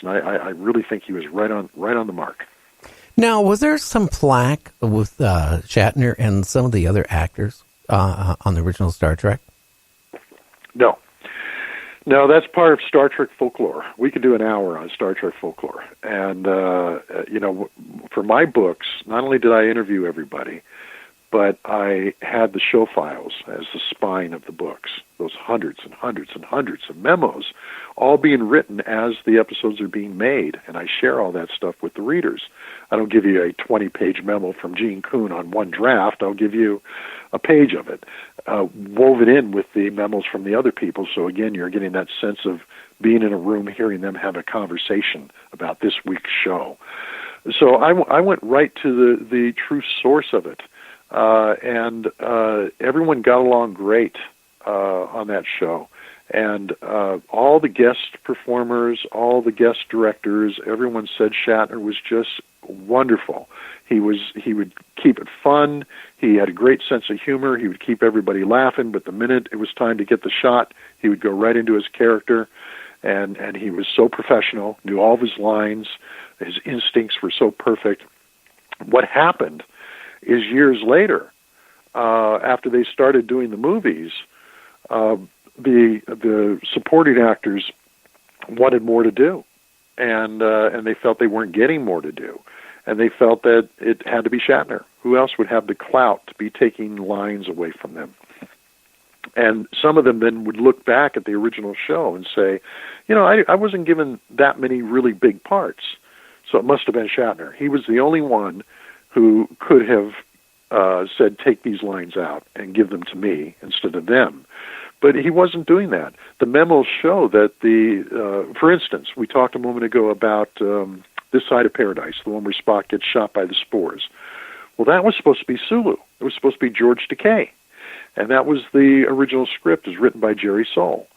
And I really think he was right on the mark. Now, was there some flack with Shatner and some of the other actors on the original Star Trek? No. No, that's part of Star Trek folklore. We could do an hour on Star Trek folklore. And, for my books, not only did I interview everybody, but I had the show files as the spine of the books, those hundreds and hundreds and hundreds of memos, all being written as the episodes are being made, and I share all that stuff with the readers. I don't give you a 20-page memo from Gene Kuhn on one draft. I'll give you a page of it, woven in with the memos from the other people, so again, you're getting that sense of being in a room, hearing them have a conversation about this week's show. So I went right to the true source of it. And everyone got along great on that show. And all the guest performers, all the guest directors, everyone said Shatner was just wonderful. He would keep it fun. He had a great sense of humor. He would keep everybody laughing, but the minute it was time to get the shot, he would go right into his character. And he was so professional, knew all of his lines. His instincts were so perfect. What happened is years later, after they started doing the movies, the supporting actors wanted more to do, and they felt they weren't getting more to do, and they felt that it had to be Shatner. Who else would have the clout to be taking lines away from them? And some of them then would look back at the original show and say, I wasn't given that many really big parts, so it must have been Shatner. He was the only one who could have said, take these lines out and give them to me instead of them. But he wasn't doing that. The memos show that for instance, we talked a moment ago about This Side of Paradise, the one where Spock gets shot by the spores. Well, that was supposed to be Sulu. It was supposed to be George Takei. And that was the original script, is written by Jerry Soule.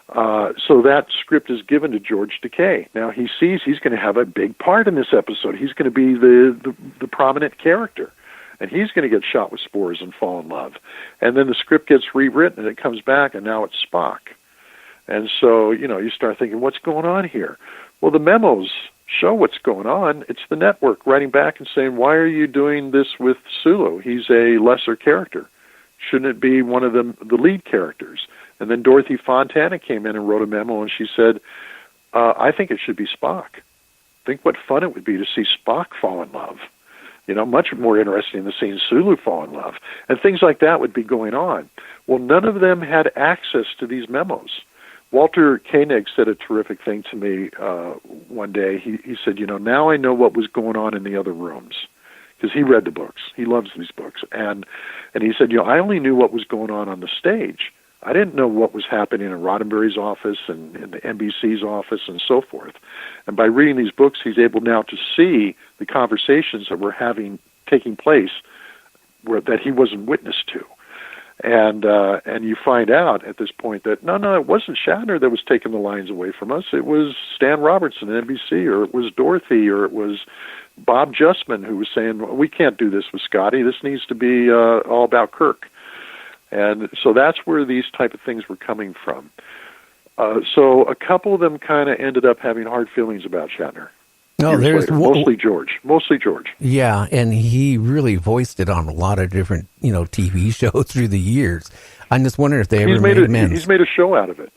So that script is given to George Takei. Now he sees he's going to have a big part in this episode. He's going to be the prominent character, and he's going to get shot with spores and fall in love. And then the script gets rewritten, and it comes back, and now it's Spock. And so, you start thinking, what's going on here? Well, the memos show what's going on. It's the network writing back and saying, why are you doing this with Sulu? He's a lesser character. Shouldn't it be one of the lead characters? And then Dorothy Fontana came in and wrote a memo, and she said, I think it should be Spock. Think what fun it would be to see Spock fall in love. Much more interesting than seeing Sulu fall in love. And things like that would be going on. Well, none of them had access to these memos. Walter Koenig said a terrific thing to me one day. He said, now I know what was going on in the other rooms. Because he read the books. He loves these books. And he said, I only knew what was going on the stage. I didn't know what was happening in Roddenberry's office and in the NBC's office and so forth. And by reading these books, he's able now to see the conversations that were taking place that he wasn't witness to. And you find out at this point that, no, it wasn't Shatner that was taking the lines away from us. It was Stan Robertson at NBC, or it was Dorothy, or it was Bob Justman who was saying, we can't do this with Scotty. This needs to be all about Kirk. And so that's where these type of things were coming from. So a couple of them kind of ended up having hard feelings about Shatner. No, there's mostly George. Yeah, and he really voiced it on a lot of different, TV shows through the years. I'm just wondering if they ever made amends. He's made a show out of it,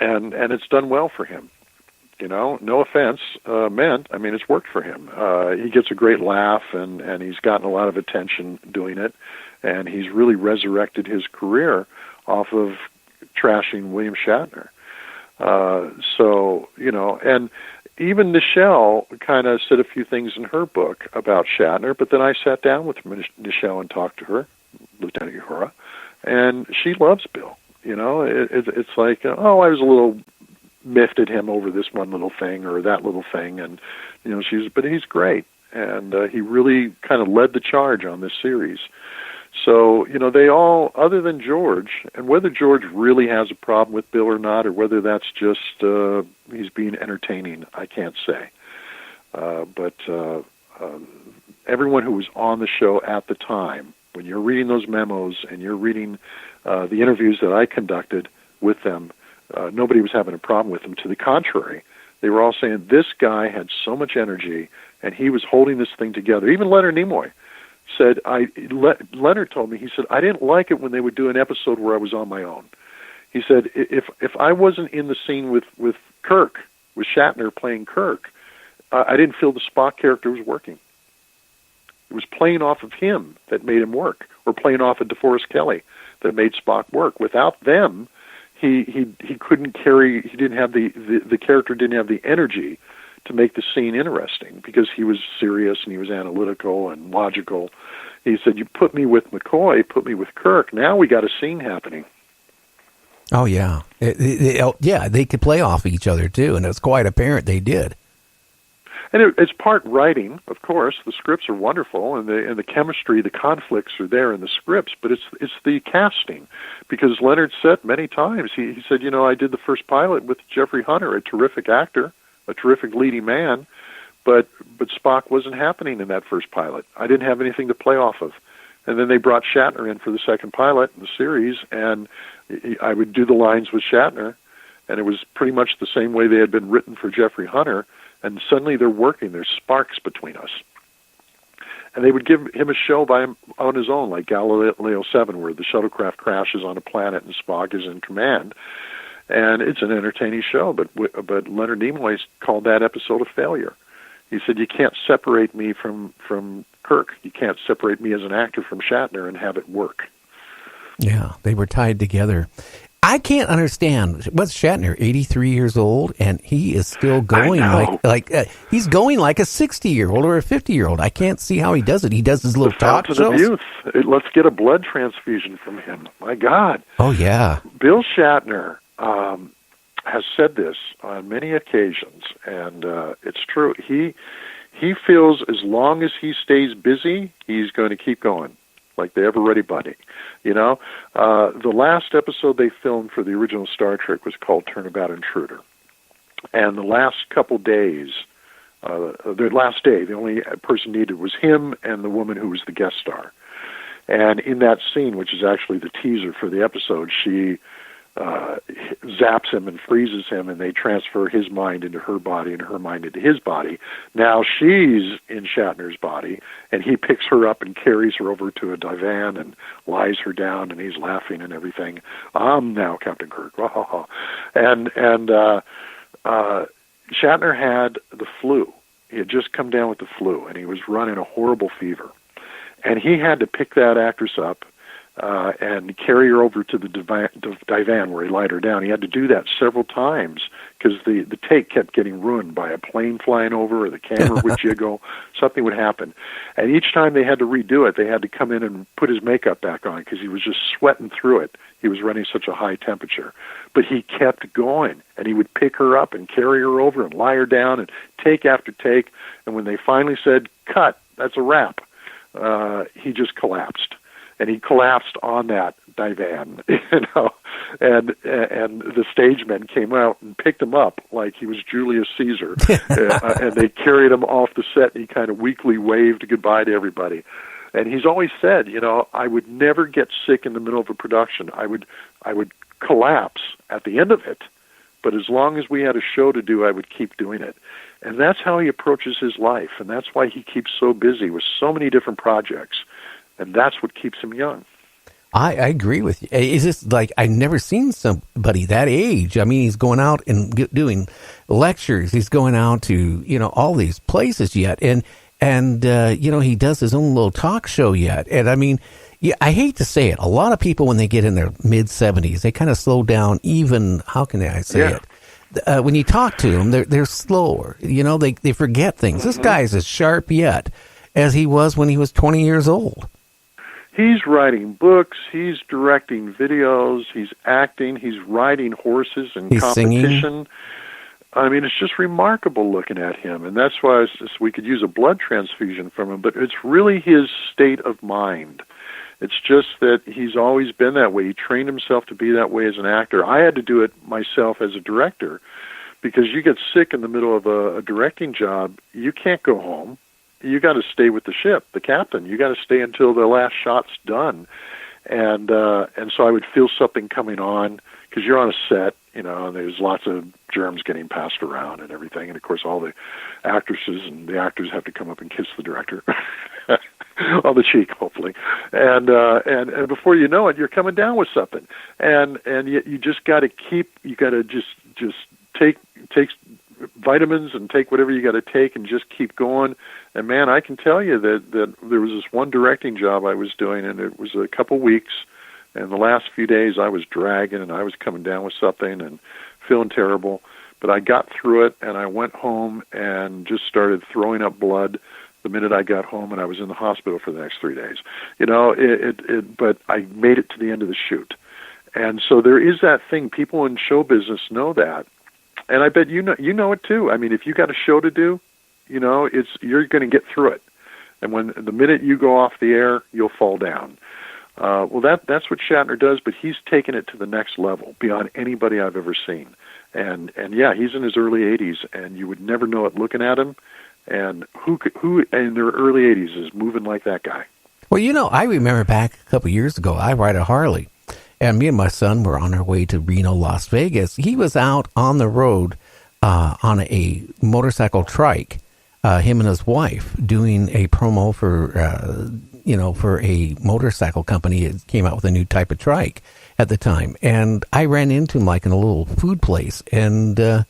and it's done well for him. No offense meant. I mean, it's worked for him. He gets a great laugh, and he's gotten a lot of attention doing it, and he's really resurrected his career off of trashing William Shatner. And even Nichelle kind of said a few things in her book about Shatner, but then I sat down with Nichelle and talked to her, Lieutenant Uhura, and she loves Bill. It's like, I was a little miffed at him over this one little thing or that little thing, and but he's great, and he really kind of led the charge on this series. So they all, other than George, and whether George really has a problem with Bill or not, or whether that's just he's being entertaining, I can't say. But everyone who was on the show at the time, when you're reading those memos and you're reading the interviews that I conducted with them, nobody was having a problem with them. To the contrary, They were all saying this guy had so much energy, and he was holding this thing together. Even Leonard Nimoy said, Leonard told me, he said, I didn't like it when they would do an episode where I was on my own. He said, if I wasn't in the scene with Kirk, with Shatner playing Kirk, I didn't feel the Spock character was working. It was playing off of him that made him work, or playing off of DeForest Kelley that made Spock work. Without them, he couldn't carry. He didn't have the character didn't have the energy to make the scene interesting, because he was serious and he was analytical and logical. He said, "You put me with McCoy, put me with Kirk. Now we got a scene happening." Oh yeah, they could play off each other too, and it's quite apparent they did. And it's part writing, of course. The scripts are wonderful, and the chemistry, the conflicts are there in the scripts. But it's the casting, because Leonard said many times, he said, I did the first pilot with Jeffrey Hunter, a terrific actor, a terrific leading man, but Spock wasn't happening in that first pilot. I didn't have anything to play off of. And then they brought Shatner in for the second pilot in the series, and I would do the lines with Shatner, and it was pretty much the same way they had been written for Jeffrey Hunter. And suddenly they're working. There's sparks between us. And they would give him a show on his own, like Galileo 7, where the shuttlecraft crashes on a planet and Spock is in command. And it's an entertaining show, but Leonard Nimoy called that episode a failure. He said, you can't separate me from Kirk. You can't separate me as an actor from Shatner and have it work. Yeah, they were tied together. I can't understand. What's Shatner, 83 years old, and he is still going like he's going like a 60-year-old or a 50-year-old. I can't see how he does it. He does his little talk shows. Of youth. Let's get a blood transfusion from him. My God. Oh, yeah. Bill Shatner has said this on many occasions, and it's true. He feels as long as he stays busy, he's going to keep going, like the ever-ready bunny. The last episode they filmed for the original Star Trek was called Turnabout Intruder. And the last couple days, the last day, the only person needed was him and the woman who was the guest star. And in that scene, which is actually the teaser for the episode, she zaps him and freezes him, and they transfer his mind into her body and her mind into his body. Now she's in Shatner's body, and he picks her up and carries her over to a divan and lies her down, and he's laughing and everything. I'm now Captain Kirk. And Shatner had the flu. He had just come down with the flu, and he was running a horrible fever. And he had to pick that actress up and carry her over to the divan where he lied her down. He had to do that several times because the take kept getting ruined by a plane flying over, or the camera would jiggle. Something would happen. And each time they had to redo it, they had to come in and put his makeup back on because he was just sweating through it. He was running such a high temperature. But he kept going, and he would pick her up and carry her over and lie her down, and take after take. And when they finally said, cut, that's a wrap, he just collapsed. And he collapsed on that divan, and the stage men came out and picked him up like he was Julius Caesar, and they carried him off the set, and he kind of weakly waved goodbye to everybody. And he's always said, I would never get sick in the middle of a production. I would collapse at the end of it, but as long as we had a show to do, I would keep doing it. And that's how he approaches his life, and that's why he keeps so busy with so many different projects. And that's what keeps him young. I agree with you. Is this like, I've never seen somebody that age. I mean, he's going out and doing lectures. He's going out to, all these places yet. And he does his own little talk show yet. And I mean, yeah, I hate to say it. A lot of people, when they get in their mid-70s, they kind of slow down even, how can I say it? When you talk to them, they're slower. They forget things. Mm-hmm. This guy's as sharp yet as he was when he was 20 years old. He's writing books, he's directing videos, he's acting, he's riding horses in competition. Singing. I mean, it's just remarkable looking at him, and that's why we could use a blood transfusion from him, but it's really his state of mind. It's just that he's always been that way. He trained himself to be that way as an actor. I had to do it myself as a director, because you get sick in the middle of a directing job, you can't go home. You got to stay with the ship, the captain. You got to stay until the last shot's done. And so I would feel something coming on, because you're on a set, and there's lots of germs getting passed around and everything. And of course, all the actresses and the actors have to come up and kiss the director on the cheek, hopefully. And before you know it, you're coming down with something. And you just got to just take vitamins and take whatever you got to take and just keep going. And man, I can tell you that there was this one directing job I was doing, and it was a couple weeks. And the last few days I was dragging, and I was coming down with something and feeling terrible. But I got through it, and I went home and just started throwing up blood the minute I got home, and I was in the hospital for the next 3 days. But I made it to the end of the shoot. And so there is that thing. People in show business know that. And I bet you know it too. I mean, if you got a show to do, you're going to get through it. And when the minute you go off the air, you'll fall down. Well, that's what Shatner does, but he's taken it to the next level beyond anybody I've ever seen. And yeah, he's in his early 80s, and you would never know it looking at him. And who in their early 80s is moving like that guy? Well, I remember back a couple of years ago, I ride a Harley, and me and my son were on our way to Reno, Las Vegas. He was out on the road on a motorcycle trike, him and his wife, doing a promo for a motorcycle company. It came out with a new type of trike at the time. And I ran into him like in a little food place, and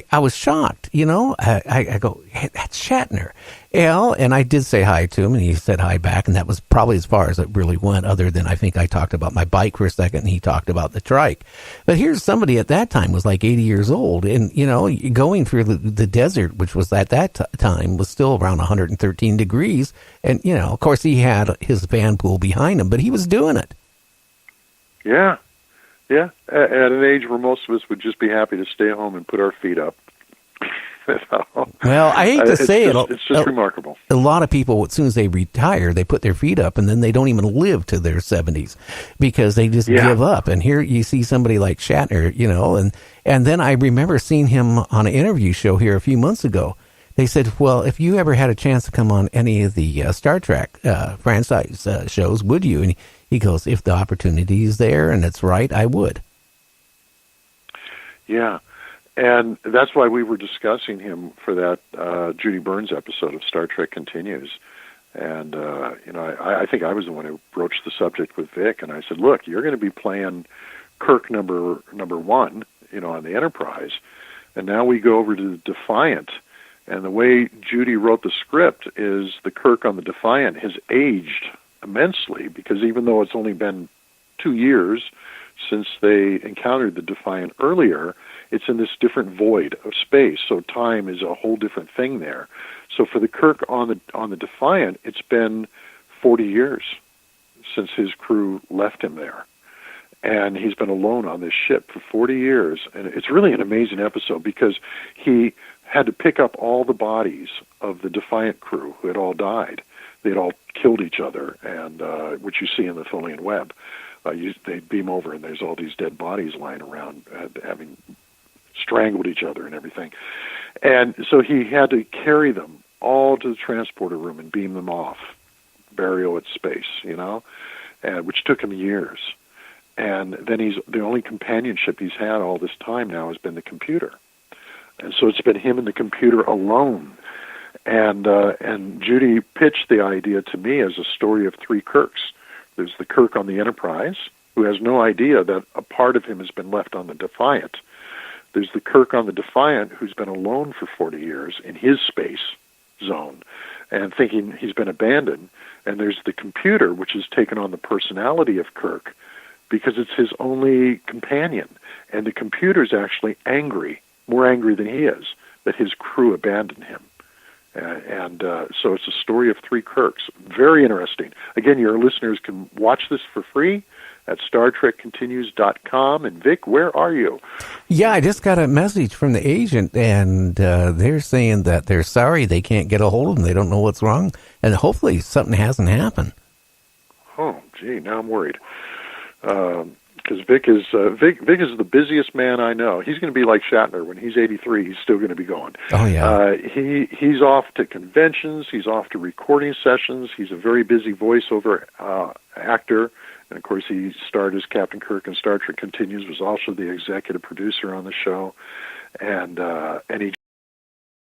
I was shocked, I go, hey, that's Shatner. And I did say hi to him, and he said hi back, and that was probably as far as it really went, other than I think I talked about my bike for a second, and he talked about the trike. But here's somebody at that time was like 80 years old, and, going through the desert, which was at that time, was still around 113 degrees. And, of course, he had his van pool behind him, but he was doing it. Yeah. Yeah, at an age where most of us would just be happy to stay home and put our feet up. Well, I hate to say it. It's just remarkable. A lot of people, as soon as they retire, they put their feet up, and then they don't even live to their 70s because they just give up. And here you see somebody like Shatner, and then I remember seeing him on an interview show here a few months ago. They said, well, if you ever had a chance to come on any of the Star Trek franchise shows, would you? And he goes, if the opportunity is there and it's right, I would. Yeah, and that's why we were discussing him for that Judy Burns episode of Star Trek Continues. And, I think I was the one who broached the subject with Vic, and I said, look, you're going to be playing Kirk number one, on the Enterprise, and now we go over to the Defiant. And the way Judy wrote the script is the Kirk on the Defiant has aged immensely, because even though it's only been 2 years since they encountered the Defiant earlier, it's in this different void of space, so time is a whole different thing there. So for the Kirk on the Defiant, it's been 40 years since his crew left him there. And he's been alone on this ship for 40 years. And it's really an amazing episode, because he had to pick up all the bodies of the Defiant crew who had all died. They'd all killed each other, and which you see in the Tholian web. They beam over, and there's all these dead bodies lying around, having strangled each other and everything. And so he had to carry them all to the transporter room and beam them off, burial at space, which took him years. And then the only companionship he's had all this time now has been the computer. And so it's been him and the computer alone. And Judy pitched the idea to me as a story of three Kirks. There's the Kirk on the Enterprise, who has no idea that a part of him has been left on the Defiant. There's the Kirk on the Defiant, who's been alone for 40 years in his space zone and thinking he's been abandoned. And there's the computer, which has taken on the personality of Kirk because it's his only companion. And the computer's actually angry, more angry than he is, that his crew abandoned him. So it's a story of three Kirks. Very interesting. Again, your listeners can watch this for free at star-treck-continues.com. And Vic, where are you? Yeah, I just got a message from the agent, and they're saying that they're sorry they can't get a hold of them. They don't know what's wrong, and hopefully something hasn't happened. Oh, gee, now I'm worried. because Vic is the busiest man I know. He's going to be like Shatner when he's 83. He's still going to be going. Oh yeah. He's off to conventions. He's off to recording sessions. He's a very busy voiceover actor, and of course he starred as Captain Kirk in Star Trek Continues. Was also the executive producer on the show, and he